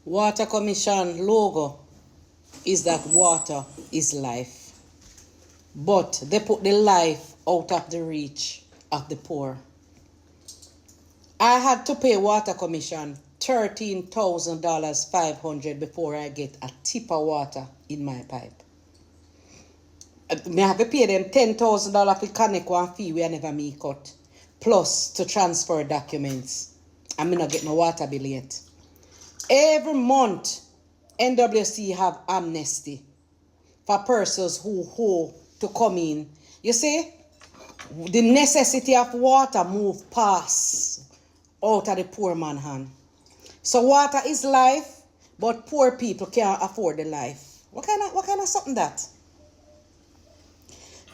Water Commission logo is that water is life. But they put the life out of the reach of the poor. I had to pay Water Commission $13,500 before I get a tip of water in my pipe. I have to pay them $10,000 for connect one fee we never me cut. Plus to transfer documents. I'm not get no water bill yet. Every month, NWC have amnesty for persons who owe to come in. You see, the necessity of water move past out of the poor man's hand. So water is life, but poor people can't afford the life. What kind of something that?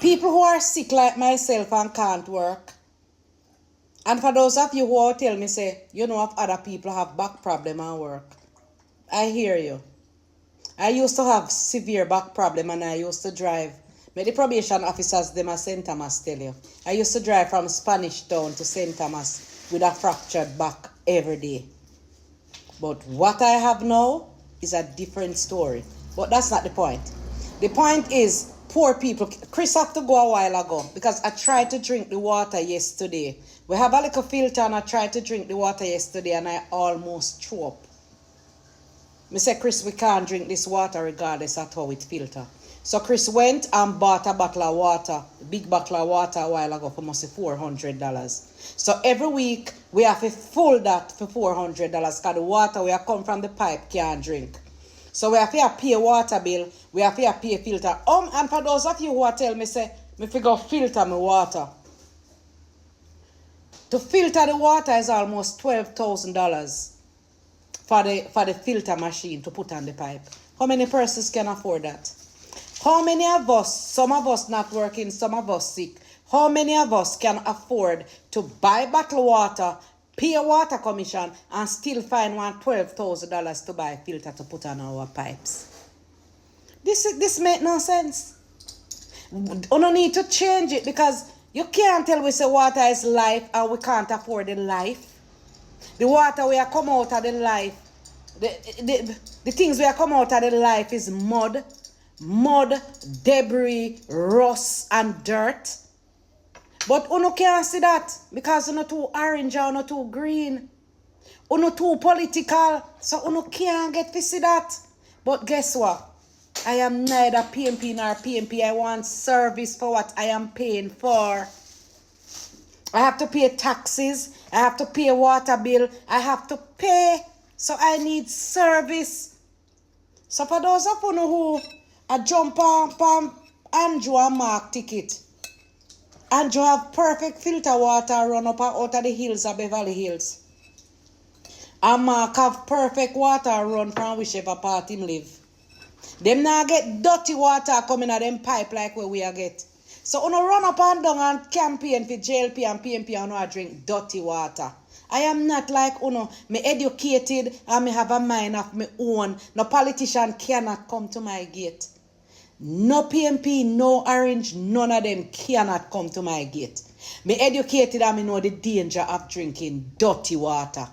People who are sick like myself and can't work. And for those of you who tell me, say, you know, if other people have back problem at work. I hear you. I used to have severe back problem and I used to drive. But the probation officers, them at St. Thomas tell you. I used to drive from Spanish Town to St. Thomas with a fractured back every day. But what I have now is a different story. But that's not the point. The point is, poor people. Chris have to go a while ago because I tried to drink the water yesterday. We have a little filter and I tried to drink the water yesterday and I almost threw up. I said, Chris, we can't drink this water regardless of how it filter. So Chris went and bought a bottle of water, a big bottle of water a while ago for must $400. So every week we have to fill that for $400 because the water we have come from the pipe can't drink. So we have to pay a water bill, we have to pay a filter. And for those of you who are telling me, say, me figure filter my water. To filter the water is almost $12,000 for the filter machine to put on the pipe. How many persons can afford that? How many of us, some of us not working, some of us sick, how many of us can afford to buy bottled water, pay a water commission, and still find $12,000 to buy a filter to put on our pipes? This make no sense. We don't need to change it because you can't tell we say water is life and we can't afford the life. The water we are come out of the life, the things we are come out of the life is mud, debris, rust, and dirt. But you can't see that because you're too orange or you're too green. You're too political, so you can't get to see that. But guess what? I am neither PMP nor PMP. I want service for what I am paying for. I have to pay taxes. I have to pay a water bill. I have to pay. So I need service. So for those of you who jump on Andrew and Mark ticket, Andrew have perfect filter water run up out of the hills of Beverly Hills. And Mark have perfect water run from whichever part him live. Them now get dirty water coming out them pipe like where we are get. So uno run up and down and campaign for JLP and PMP and I drink dirty water. I am not like uno. Me educated and me have a mind of my own. No politician cannot come to my gate. No PMP, no Orange, none of them cannot come to my gate. Me educated and me know the danger of drinking dirty water.